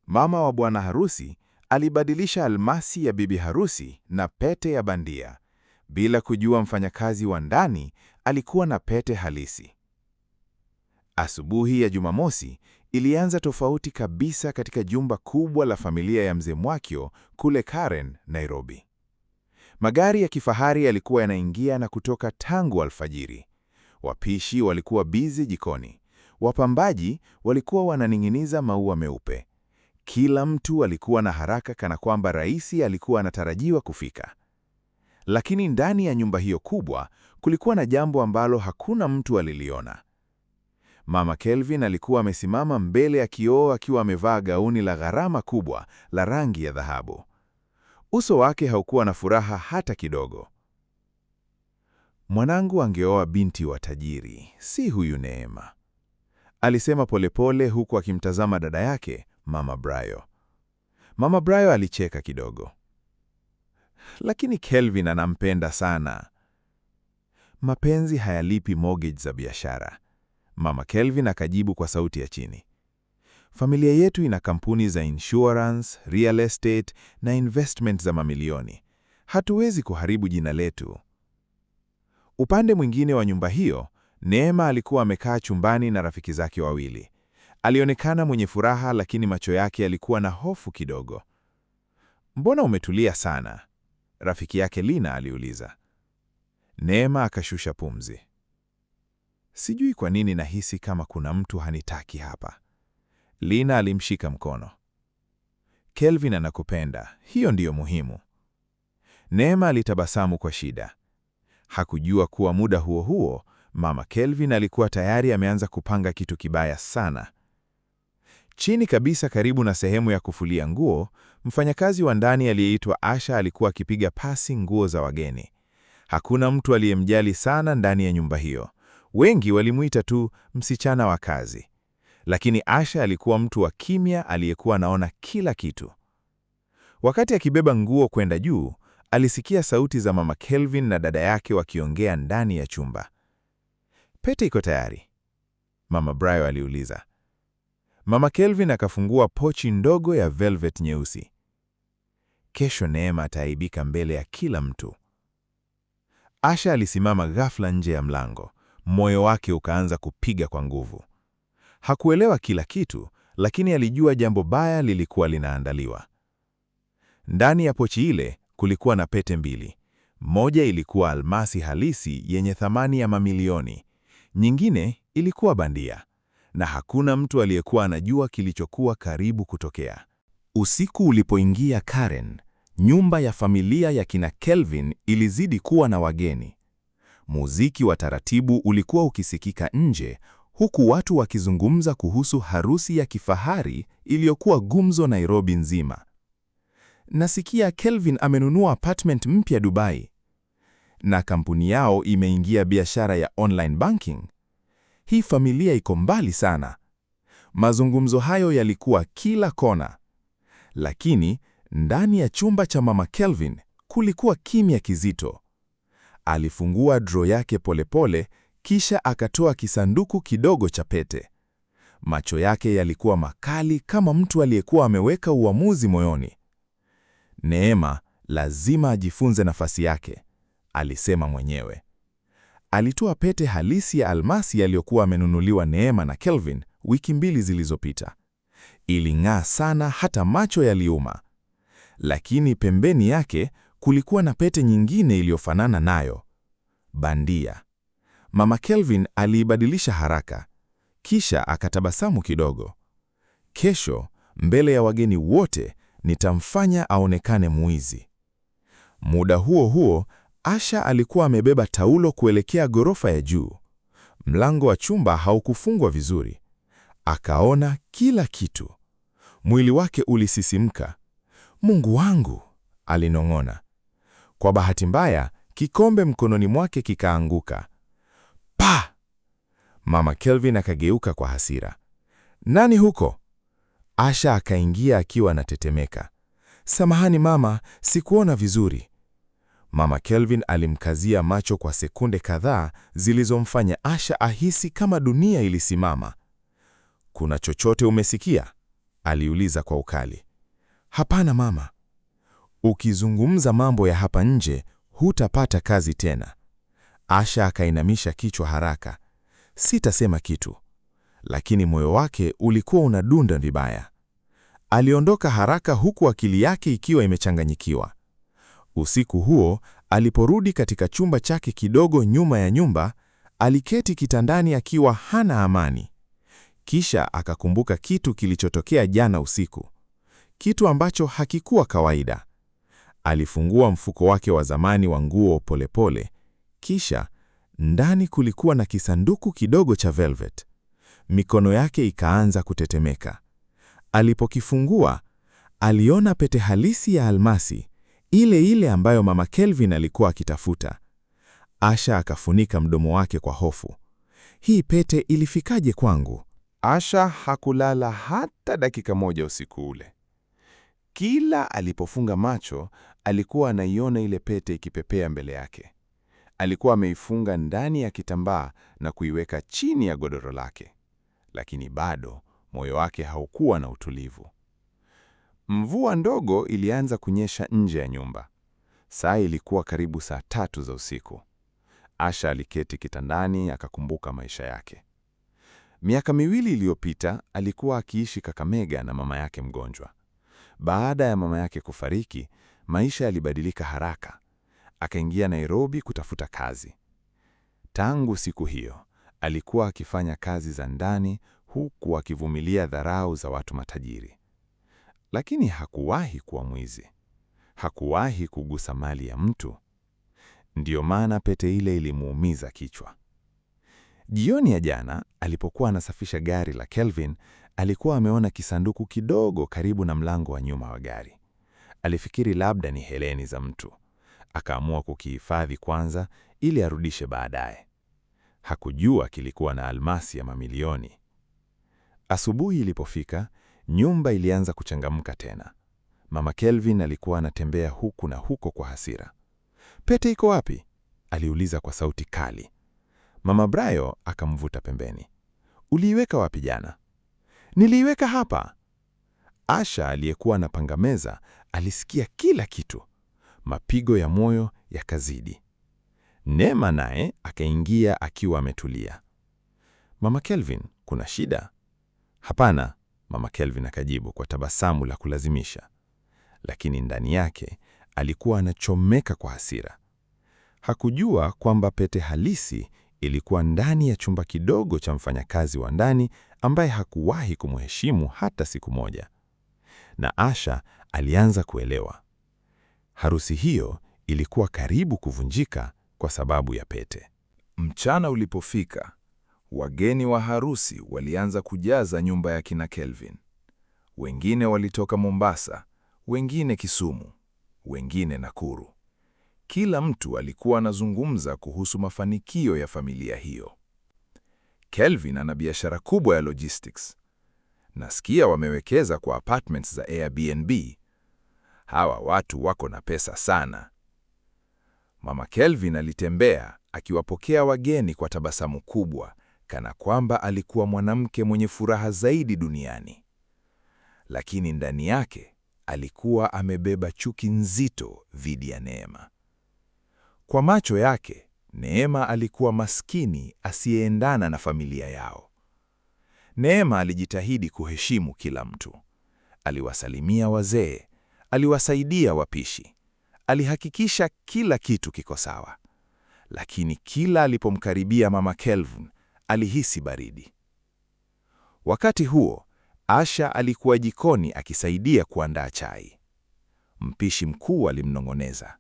Mama wa bwana harusi alibadilisha almasi ya bibi harusi na pete ya bandia, bila kujua mfanyakazi wa ndani alikuwa na pete halisi. Asubuhi ya Jumamosi ilianza tofauti kabisa katika jumba kubwa la familia ya Mzee Mwakio kule Karen, Nairobi. Magari ya kifahari yalikuwa yanaingia na kutoka tangu alfajiri. Wapishi walikuwa bizi jikoni. Wapambaji walikuwa wananing'iniza maua meupe. Kila mtu alikuwa na haraka kana kwamba rais alikuwa anatarajiwa kufika. Lakini ndani ya nyumba hiyo kubwa kulikuwa na jambo ambalo hakuna mtu aliliona. Mama Kelvin alikuwa amesimama mbele ya kioo akiwa amevaa gauni la gharama kubwa la rangi ya dhahabu. Uso wake haukuwa na furaha hata kidogo. Mwanangu angeoa binti wa tajiri, si huyu Neema, alisema polepole huku akimtazama dada yake, Mama Brayo. Mama Brayo alicheka kidogo. Lakini Kelvin anampenda sana. Mapenzi hayalipi mortgage za biashara, Mama Kelvin akajibu kwa sauti ya chini. Familia yetu ina kampuni za insurance, real estate na investment za mamilioni. Hatuwezi kuharibu jina letu. Upande mwingine wa nyumba hiyo, Neema alikuwa amekaa chumbani na rafiki zake wawili. Alionekana mwenye furaha, lakini macho yake yalikuwa na hofu kidogo. Mbona umetulia sana? Rafiki yake Lina aliuliza. Neema akashusha pumzi. Sijui kwa nini nahisi kama kuna mtu hanitaki hapa. Lina alimshika mkono. Kelvin anakupenda, hiyo ndiyo muhimu. Neema alitabasamu kwa shida. Hakujua kuwa muda huo huo, Mama Kelvin alikuwa tayari ameanza kupanga kitu kibaya sana. Chini kabisa karibu na sehemu ya kufulia nguo, mfanyakazi wa ndani aliyeitwa Asha alikuwa akipiga pasi nguo za wageni. Hakuna mtu aliyemjali sana ndani ya nyumba hiyo. Wengi walimuita tu msichana wa kazi. Lakini Asha alikuwa mtu wa kimya aliyekuwa anaona kila kitu. Wakati akibeba nguo kwenda juu, alisikia sauti za Mama Kelvin na dada yake wakiongea ndani ya chumba. Pete iko tayari? Mama Brayo aliuliza. Mama Kelvin akafungua pochi ndogo ya velvet nyeusi. Kesho Neema ataaibika mbele ya kila mtu. Asha alisimama ghafla nje ya mlango. Moyo wake ukaanza kupiga kwa nguvu. Hakuelewa kila kitu, lakini alijua jambo baya lilikuwa linaandaliwa. Ndani ya pochi ile kulikuwa na pete mbili. Moja ilikuwa almasi halisi yenye thamani ya mamilioni. Nyingine ilikuwa bandia. Na hakuna mtu aliyekuwa anajua kilichokuwa karibu kutokea. Usiku ulipoingia Karen, nyumba ya familia ya kina Kelvin ilizidi kuwa na wageni. Muziki wa taratibu ulikuwa ukisikika nje, huku watu wakizungumza kuhusu harusi ya kifahari iliyokuwa gumzo Nairobi nzima. Nasikia Kelvin amenunua apartment mpya Dubai. Na kampuni yao imeingia biashara ya online banking. Hii familia iko mbali sana. Mazungumzo hayo yalikuwa kila kona. Lakini ndani ya chumba cha Mama Kelvin kulikuwa kimya kizito. Alifungua drawer yake polepole, kisha akatoa kisanduku kidogo cha pete. Macho yake yalikuwa makali kama mtu aliyekuwa ameweka uamuzi moyoni. Neema lazima ajifunze nafasi yake, alisema mwenyewe. Alitoa pete halisi ya almasi aliyokuwa amenunuliwa Neema na Kelvin wiki 2 zilizopita. Iling'aa sana hata macho yaliuma. Lakini pembeni yake kulikuwa na pete nyingine iliyofanana nayo. Bandia. Mama Kelvin aliibadilisha haraka. Kisha akatabasamu kidogo. Kesho, mbele ya wageni wote, nitamfanya aonekane mwizi. Muda huo huo, Asha alikuwa amebeba taulo kuelekea ghorofa ya juu. Mlango wa chumba haukufungwa vizuri. Akaona kila kitu. Mwili wake ulisisimka. Mungu wangu, alinong'ona. Kwa bahati mbaya, kikombe mkononi mwake kikaanguka. Pa! Mama Kelvin akageuka kwa hasira. Nani huko? Asha akaingia akiwa anatetemeka. Samahani mama, sikuona vizuri. Mama Kelvin alimkazia macho kwa sekunde kadhaa zilizomfanya Asha ahisi kama dunia ilisimama. Kuna chochote umesikia? aliuliza kwa ukali. Hapana mama. Ukizungumza mambo ya hapa nje, hutapata kazi tena. Asha akainamisha kichwa haraka. Sitasema kitu. Lakini moyo wake ulikuwa unadunda vibaya. Aliondoka haraka huku akili yake ikiwa imechanganyikiwa. Usiku huo, aliporudi katika chumba chake kidogo nyuma ya nyumba, aliketi kitandani akiwa hana amani. Kisha akakumbuka kitu kilichotokea jana usiku. Kitu ambacho hakikuwa kawaida. Alifungua mfuko wake wa zamani wa nguo polepole. Kisha, ndani kulikuwa na kisanduku kidogo cha velvet. Mikono yake ikaanza kutetemeka. Alipokifungua, aliona pete halisi ya almasi, ile ile ambayo Mama Kelvin alikuwa akitafuta. Asha akafunika mdomo wake kwa hofu. Hii pete ilifikaje kwangu? Asha hakulala hata dakika moja usiku ule. Kila alipofunga macho, alikuwa anaiona ile pete ikipepea mbele yake. Alikuwa ameifunga ndani ya kitambaa na kuiweka chini ya godoro lake. Lakini bado moyo wake haukuwa na utulivu. Mvua ndogo ilianza kunyesha nje ya nyumba. Saa ilikuwa karibu saa 3 za usiku. Asha aliketi kitandani akakumbuka maisha yake. Miaka 2 iliyopita alikuwa akiishi Kakamega na mama yake mgonjwa. Baada ya mama yake kufariki, maisha yalibadilika haraka. Akaingia Nairobi kutafuta kazi. Tangu siku hiyo, alikuwa akifanya kazi za ndani huku akivumilia dharau za watu matajiri. Lakini hakuwahi kuwa mwizi. Hakuwahi kugusa mali ya mtu. Ndiyo maana pete ile ilimuumiza kichwa. Jioni ya jana, alipokuwa anasafisha gari la Kelvin, alikuwa ameona kisanduku kidogo karibu na mlango wa nyuma wa gari. Alifikiri labda ni heleni za mtu. Akaamua kukihifadhi kwanza ili arudishe baadaye. Hakujua kilikuwa na almasi ya mamilioni. Asubuhi ilipofika, nyumba ilianza kuchangamka tena. Mama Kelvin alikuwa anatembea huku na huko kwa hasira. Pete iko wapi? Aliuliza kwa sauti kali. Mama Brayo akamvuta pembeni. Uliiweka wapi jana? Niliiweka hapa. Asha aliyekuwa anapanga meza alisikia kila kitu. Mapigo ya moyo yakazidi. Neema naye akaingia akiwa ametulia. Mama Kelvin, kuna shida? Hapana, Mama Kelvin akajibu kwa tabasamu la kulazimisha. Lakini ndani yake alikuwa anachomeka kwa hasira. Hakujua kwamba pete halisi ilikuwa ndani ya chumba kidogo cha mfanyakazi wa ndani ambaye hakuwahi kumheshimu hata siku moja. Na Asha alianza kuelewa. Harusi hiyo ilikuwa karibu kuvunjika kwa sababu ya pete. Mchana ulipofika, wageni wa harusi walianza kujaza nyumba ya kina Kelvin. Wengine walitoka Mombasa, wengine Kisumu, wengine Nakuru. Kila mtu alikuwa anazungumza kuhusu mafanikio ya familia hiyo. Kelvin ana biashara kubwa ya logistics. Nasikia wamewekeza kwa apartments za Airbnb. Hawa watu wako na pesa sana. Mama Kelvin alitembea akiwapokea wageni kwa tabasamu kubwa, kana kwamba alikuwa mwanamke mwenye furaha zaidi duniani. Lakini ndani yake alikuwa amebeba chuki nzito dhidi ya Neema. Kwa macho yake, Neema alikuwa maskini asiyeendana na familia yao. Neema alijitahidi kuheshimu kila mtu. Aliwasalimia wazee, aliwasaidia wapishi. Alihakikisha kila kitu kiko sawa. Lakini kila alipomkaribia Mama Kelvin, alihisi baridi. Wakati huo, Asha alikuwa jikoni akisaidia kuandaa chai. Mpishi mkuu alimnong'oneza,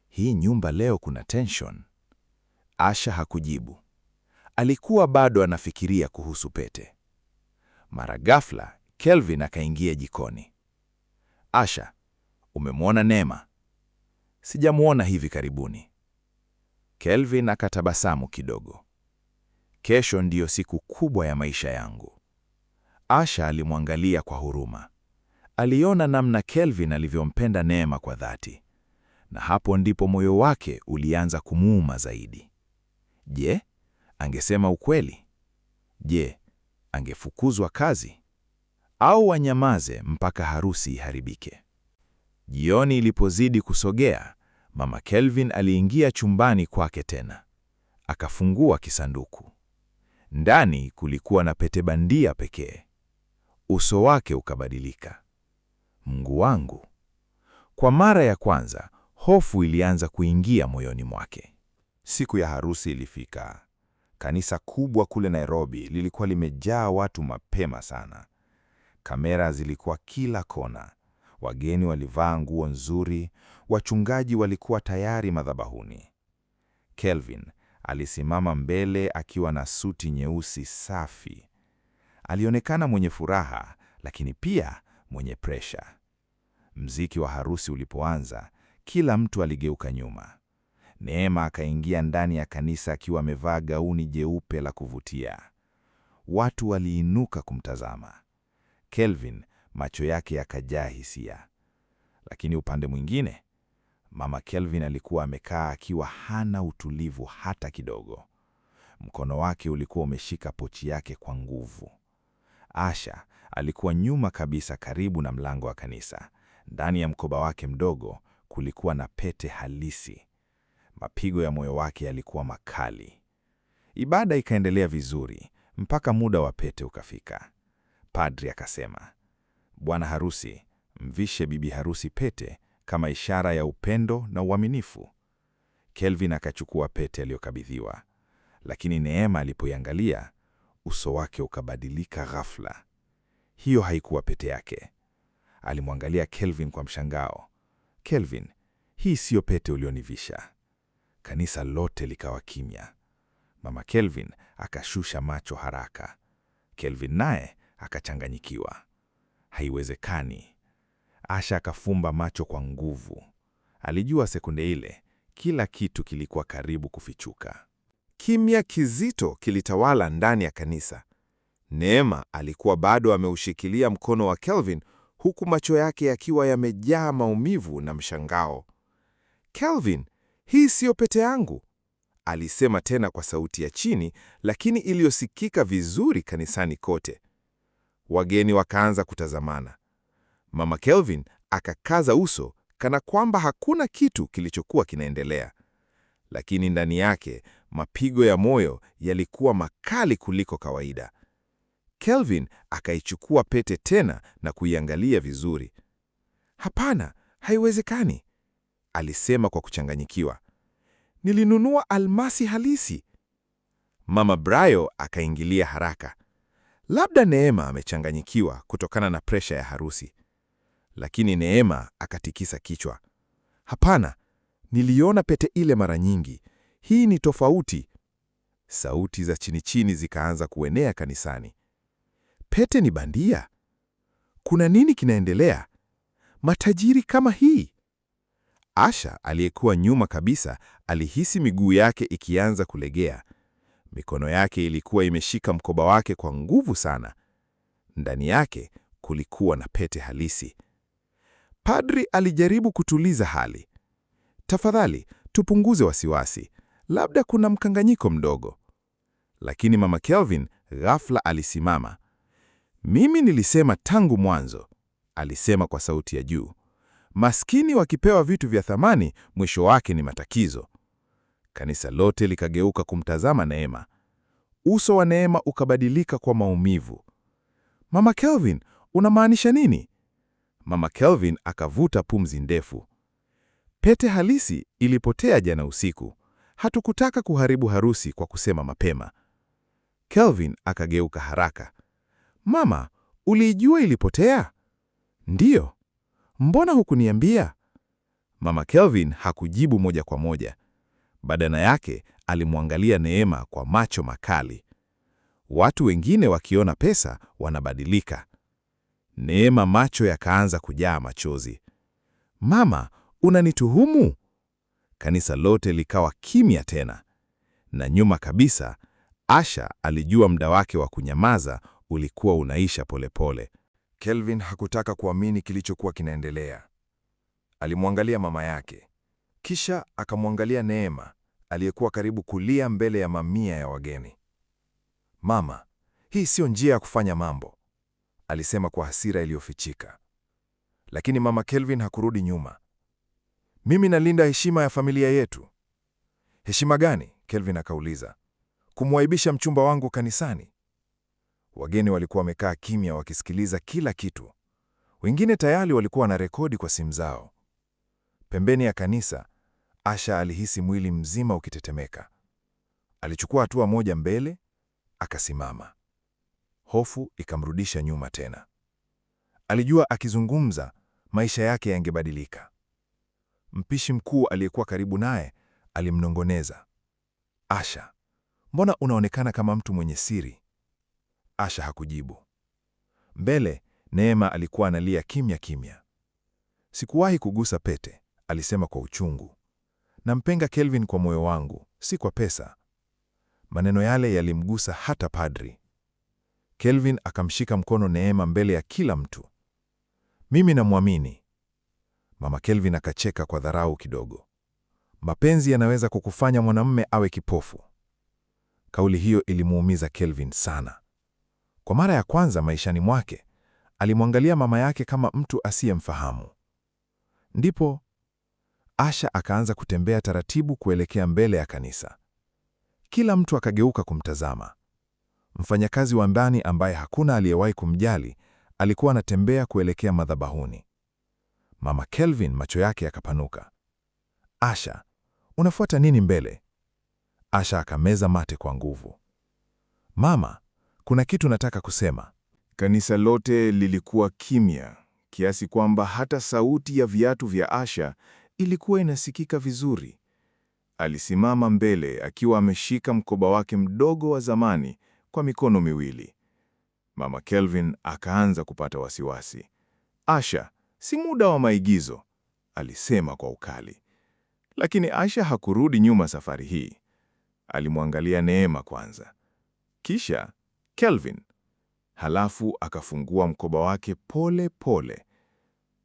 "Hii nyumba leo kuna tension." Asha hakujibu. Alikuwa bado anafikiria kuhusu pete. Mara ghafla, Kelvin akaingia jikoni. "Asha, umemwona Neema?" "Sijamuona hivi karibuni." Kelvin akatabasamu kidogo. "Kesho ndiyo siku kubwa ya maisha yangu." Asha alimwangalia kwa huruma. Aliona namna Kelvin alivyompenda Neema kwa dhati. Na hapo ndipo moyo wake ulianza kumuuma zaidi. Je, angesema ukweli? Je, angefukuzwa kazi? au wanyamaze mpaka harusi iharibike. Jioni ilipozidi kusogea, Mama Kelvin aliingia chumbani kwake tena. Akafungua kisanduku. Ndani kulikuwa na pete bandia pekee. Uso wake ukabadilika. Mungu wangu! Kwa mara ya kwanza, hofu ilianza kuingia moyoni mwake. Siku ya harusi ilifika. Kanisa kubwa kule Nairobi lilikuwa limejaa watu mapema sana. Kamera zilikuwa kila kona. Wageni walivaa nguo nzuri, wachungaji walikuwa tayari madhabahuni. Kelvin alisimama mbele akiwa na suti nyeusi safi. Alionekana mwenye furaha, lakini pia mwenye presha. Mziki wa harusi ulipoanza, kila mtu aligeuka nyuma. Neema akaingia ndani ya kanisa akiwa amevaa gauni jeupe la kuvutia. Watu waliinuka kumtazama. Kelvin, macho yake yakajaa hisia. Lakini upande mwingine, Mama Kelvin alikuwa amekaa akiwa hana utulivu hata kidogo. Mkono wake ulikuwa umeshika pochi yake kwa nguvu. Asha alikuwa nyuma kabisa karibu na mlango wa kanisa. Ndani ya mkoba wake mdogo kulikuwa na pete halisi. Mapigo ya moyo wake yalikuwa makali. Ibada ikaendelea vizuri mpaka muda wa pete ukafika. Padri akasema, "Bwana harusi, mvishe bibi harusi pete kama ishara ya upendo na uaminifu." Kelvin akachukua pete aliyokabidhiwa. Lakini Neema alipoiangalia, uso wake ukabadilika ghafla. Hiyo haikuwa pete yake. Alimwangalia Kelvin kwa mshangao. "Kelvin, hii siyo pete ulionivisha." Kanisa lote likawa kimya. Mama Kelvin akashusha macho haraka. Kelvin naye akachanganyikiwa. Haiwezekani. Asha akafumba macho kwa nguvu. Alijua sekunde ile kila kitu kilikuwa karibu kufichuka. Kimya kizito kilitawala ndani ya kanisa. Neema alikuwa bado ameushikilia mkono wa Kelvin, huku macho yake yakiwa yamejaa maumivu na mshangao. "Kelvin, hii siyo pete yangu," alisema tena kwa sauti ya chini, lakini iliyosikika vizuri kanisani kote. Wageni wakaanza kutazamana. Mama Kelvin akakaza uso kana kwamba hakuna kitu kilichokuwa kinaendelea. Lakini ndani yake mapigo ya moyo yalikuwa makali kuliko kawaida. Kelvin akaichukua pete tena na kuiangalia vizuri. "Hapana, haiwezekani," alisema kwa kuchanganyikiwa. "Nilinunua almasi halisi." Mama Brayo akaingilia haraka. Labda Neema amechanganyikiwa kutokana na presha ya harusi. Lakini Neema akatikisa kichwa. "Hapana, niliona pete ile mara nyingi. Hii ni tofauti." Sauti za chini chini zikaanza kuenea kanisani. "Pete ni bandia? Kuna nini kinaendelea? Matajiri kama hii?" Asha aliyekuwa nyuma kabisa alihisi miguu yake ikianza kulegea. Mikono yake ilikuwa imeshika mkoba wake kwa nguvu sana. Ndani yake kulikuwa na pete halisi. Padri alijaribu kutuliza hali. "Tafadhali, tupunguze wasiwasi. Labda kuna mkanganyiko mdogo." Lakini Mama Kelvin ghafla alisimama. "Mimi nilisema tangu mwanzo," alisema kwa sauti ya juu. "Maskini wakipewa vitu vya thamani, mwisho wake ni matakizo." Kanisa lote likageuka kumtazama Neema. Uso wa Neema ukabadilika kwa maumivu. "Mama Kelvin, unamaanisha nini?" Mama Kelvin akavuta pumzi ndefu. "Pete halisi ilipotea jana usiku. Hatukutaka kuharibu harusi kwa kusema mapema." Kelvin akageuka haraka. "Mama, ulijua ilipotea?" "Ndiyo." "Mbona hukuniambia?" Mama Kelvin hakujibu moja kwa moja. Badala yake alimwangalia Neema kwa macho makali. Watu wengine wakiona pesa wanabadilika. Neema macho yakaanza kujaa machozi. "Mama, unanituhumu?" Kanisa lote likawa kimya tena. Na nyuma kabisa, Asha alijua muda wake wa kunyamaza ulikuwa unaisha polepole. Kelvin hakutaka kuamini kilichokuwa kinaendelea. Alimwangalia mama yake. Kisha akamwangalia Neema, aliyekuwa karibu kulia mbele ya mamia ya wageni. "Mama, hii sio njia ya kufanya mambo," alisema kwa hasira iliyofichika. Lakini Mama Kelvin hakurudi nyuma. Mimi nalinda heshima ya familia yetu. Heshima gani? Kelvin akauliza. Kumwaibisha mchumba wangu kanisani? Wageni walikuwa wamekaa kimya wakisikiliza kila kitu. Wengine tayari walikuwa na rekodi kwa simu zao. Pembeni ya kanisa, Asha alihisi mwili mzima ukitetemeka. Alichukua hatua moja mbele, akasimama. Hofu ikamrudisha nyuma tena. Alijua akizungumza, maisha yake yangebadilika. Mpishi mkuu aliyekuwa karibu naye alimnongoneza. Asha, mbona unaonekana kama mtu mwenye siri? Asha hakujibu. Mbele, Neema alikuwa analia kimya kimya. Sikuwahi kugusa pete, alisema kwa uchungu. Nampenda Kelvin kwa moyo wangu, si kwa pesa. Maneno yale yalimgusa hata padri. Kelvin akamshika mkono Neema mbele ya kila mtu. Mimi namwamini. Mama Kelvin akacheka kwa dharau kidogo. Mapenzi yanaweza kukufanya mwanamume awe kipofu. Kauli hiyo ilimuumiza Kelvin sana. Kwa mara ya kwanza maishani mwake, alimwangalia mama yake kama mtu asiyemfahamu. Ndipo Asha akaanza kutembea taratibu kuelekea mbele ya kanisa. Kila mtu akageuka kumtazama. Mfanyakazi wa ndani ambaye hakuna aliyewahi kumjali alikuwa anatembea kuelekea madhabahuni. Mama Kelvin macho yake yakapanuka. Asha, unafuata nini mbele? Asha akameza mate kwa nguvu. Mama, kuna kitu nataka kusema. Kanisa lote lilikuwa kimya, kiasi kwamba hata sauti ya viatu vya Asha ilikuwa inasikika vizuri. Alisimama mbele akiwa ameshika mkoba wake mdogo wa zamani kwa mikono miwili. Mama Kelvin akaanza kupata wasiwasi. Asha, si muda wa maigizo, alisema kwa ukali. Lakini Asha hakurudi nyuma safari hii. Alimwangalia Neema kwanza, kisha Kelvin. Halafu akafungua mkoba wake pole pole.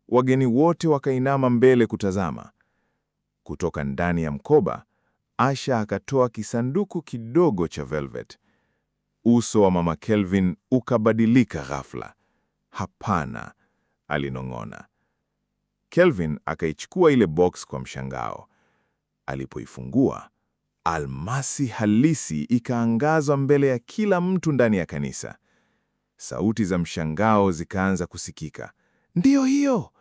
Wageni wote wakainama mbele kutazama. Kutoka ndani ya mkoba, Asha akatoa kisanduku kidogo cha velvet. Uso wa Mama Kelvin ukabadilika ghafla. Hapana, alinong'ona. Kelvin akaichukua ile box kwa mshangao. Alipoifungua, almasi halisi ikaangazwa mbele ya kila mtu ndani ya kanisa. Sauti za mshangao zikaanza kusikika. Ndiyo hiyo,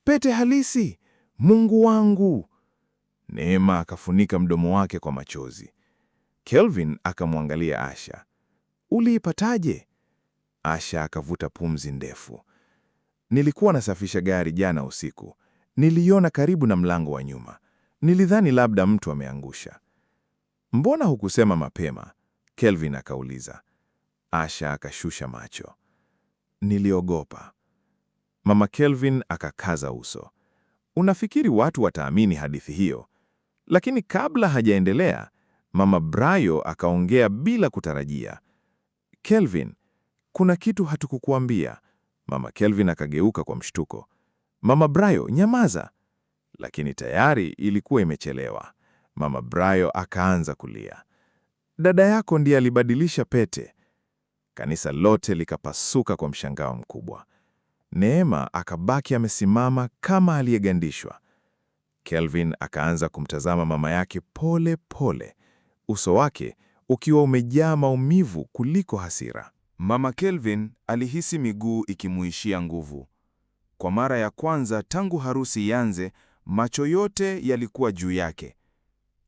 pete halisi, Mungu wangu! Neema akafunika mdomo wake kwa machozi. Kelvin akamwangalia Asha. Uliipataje? Asha akavuta pumzi ndefu. Nilikuwa nasafisha gari jana usiku. Niliiona karibu na mlango wa nyuma. Nilidhani labda mtu ameangusha. Mbona hukusema mapema? Kelvin akauliza. Asha akashusha macho. Niliogopa. Mama Kelvin akakaza uso. Unafikiri watu wataamini hadithi hiyo? Lakini kabla hajaendelea, Mama Brayo akaongea bila kutarajia. Kelvin, kuna kitu hatukukuambia. Mama Kelvin akageuka kwa mshtuko. Mama Brayo, nyamaza! Lakini tayari ilikuwa imechelewa. Mama Brayo akaanza kulia. Dada yako ndiye alibadilisha pete. Kanisa lote likapasuka kwa mshangao mkubwa. Neema akabaki amesimama kama aliyegandishwa. Kelvin akaanza kumtazama mama yake pole pole, uso wake ukiwa umejaa maumivu kuliko hasira. Mama Kelvin alihisi miguu ikimuishia nguvu. Kwa mara ya kwanza tangu harusi ianze, macho yote yalikuwa juu yake.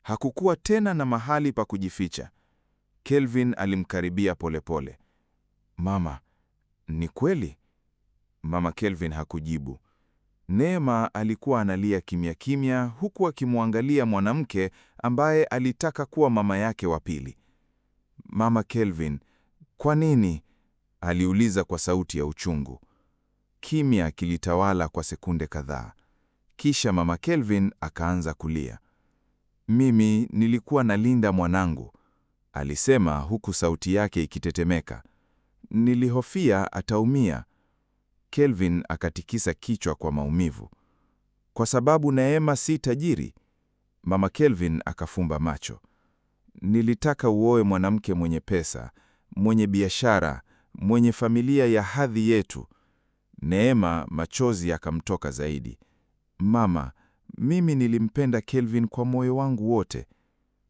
Hakukuwa tena na mahali pa kujificha. Kelvin alimkaribia polepole. Mama, ni kweli? Mama Kelvin hakujibu. Neema alikuwa analia kimya kimya huku akimwangalia mwanamke ambaye alitaka kuwa mama yake wa pili. Mama Kelvin, kwa nini? Aliuliza kwa sauti ya uchungu. Kimya kilitawala kwa sekunde kadhaa. Kisha Mama Kelvin akaanza kulia. Mimi nilikuwa nalinda mwanangu, alisema huku sauti yake ikitetemeka. Nilihofia ataumia. Kelvin akatikisa kichwa kwa maumivu. Kwa sababu Neema si tajiri? Mama Kelvin akafumba macho. Nilitaka uoe mwanamke mwenye pesa, mwenye biashara, mwenye familia ya hadhi yetu. Neema machozi yakamtoka zaidi. Mama, mimi nilimpenda Kelvin kwa moyo wangu wote.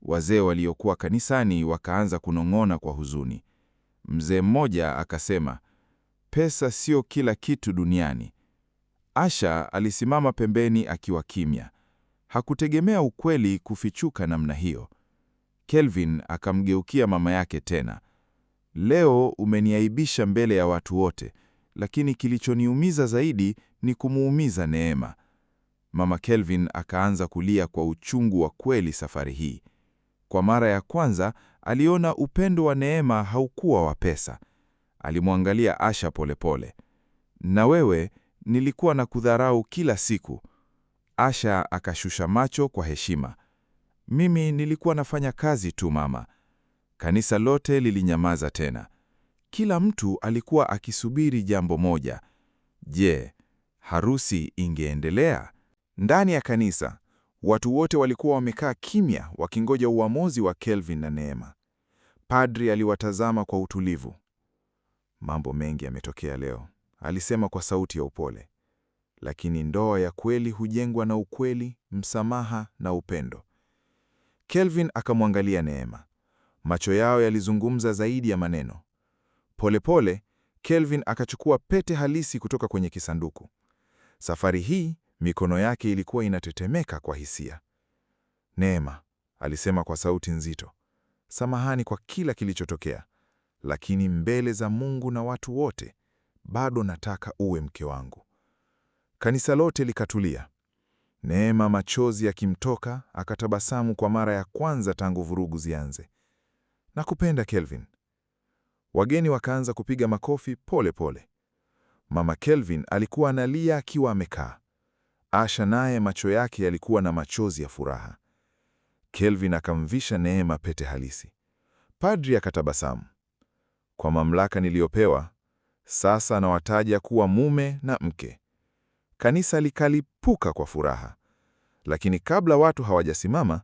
Wazee waliokuwa kanisani wakaanza kunong'ona kwa huzuni. Mzee mmoja akasema, pesa sio kila kitu duniani. Asha alisimama pembeni akiwa kimya. Hakutegemea ukweli kufichuka namna hiyo. Kelvin akamgeukia mama yake tena. Leo umeniaibisha mbele ya watu wote, lakini kilichoniumiza zaidi ni kumuumiza Neema. Mama Kelvin akaanza kulia kwa uchungu wa kweli safari hii. Kwa mara ya kwanza aliona upendo wa Neema haukuwa wa pesa. Alimwangalia Asha polepole. Na wewe, nilikuwa na kudharau kila siku. Asha akashusha macho kwa heshima. Mimi nilikuwa nafanya kazi tu mama. Kanisa lote lilinyamaza tena. Kila mtu alikuwa akisubiri jambo moja. Je, harusi ingeendelea? Ndani ya kanisa, watu wote walikuwa wamekaa kimya wakingoja uamuzi wa Kelvin na Neema. Padri aliwatazama kwa utulivu. Mambo mengi yametokea leo, alisema kwa sauti ya upole. Lakini ndoa ya kweli hujengwa na ukweli, msamaha na upendo. Kelvin akamwangalia Neema. Macho yao yalizungumza zaidi ya maneno. Polepole, Kelvin akachukua pete halisi kutoka kwenye kisanduku. Safari hii, mikono yake ilikuwa inatetemeka kwa hisia. Neema, alisema kwa sauti nzito. Samahani kwa kila kilichotokea, lakini mbele za Mungu na watu wote, bado nataka uwe mke wangu. Kanisa lote likatulia. Neema machozi yakimtoka, akatabasamu kwa mara ya kwanza tangu vurugu zianze. Nakupenda Kelvin. Wageni wakaanza kupiga makofi pole pole. Mama Kelvin alikuwa analia akiwa amekaa. Asha naye macho yake yalikuwa na machozi ya furaha. Kelvin akamvisha Neema pete halisi. Padri akatabasamu. Kwa mamlaka niliyopewa, sasa nawataja kuwa mume na mke. Kanisa likalipuka kwa furaha. Lakini kabla watu hawajasimama,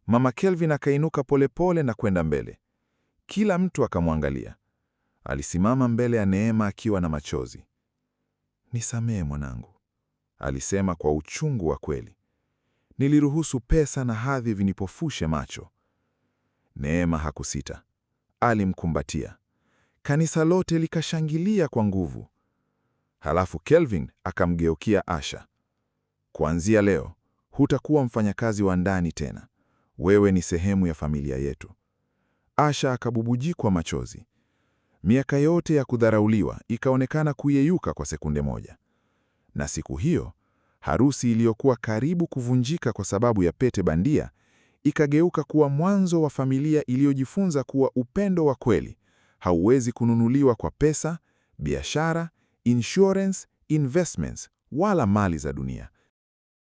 Mama Kelvin akainuka polepole na kwenda mbele. Kila mtu akamwangalia. Alisimama mbele ya Neema akiwa na machozi. Nisamehe mwanangu, alisema kwa uchungu wa kweli. Niliruhusu pesa na hadhi vinipofushe macho. Neema hakusita. Alimkumbatia. Kanisa lote likashangilia kwa nguvu. Halafu Kelvin akamgeukia Asha. Kuanzia leo, hutakuwa mfanyakazi wa ndani tena. Wewe ni sehemu ya familia yetu. Asha akabubujikwa machozi. Miaka yote ya kudharauliwa ikaonekana kuyeyuka kwa sekunde moja. Na siku hiyo, harusi iliyokuwa karibu kuvunjika kwa sababu ya pete bandia, ikageuka kuwa mwanzo wa familia iliyojifunza kuwa upendo wa kweli hauwezi kununuliwa kwa pesa, biashara, insurance, investments wala mali za dunia.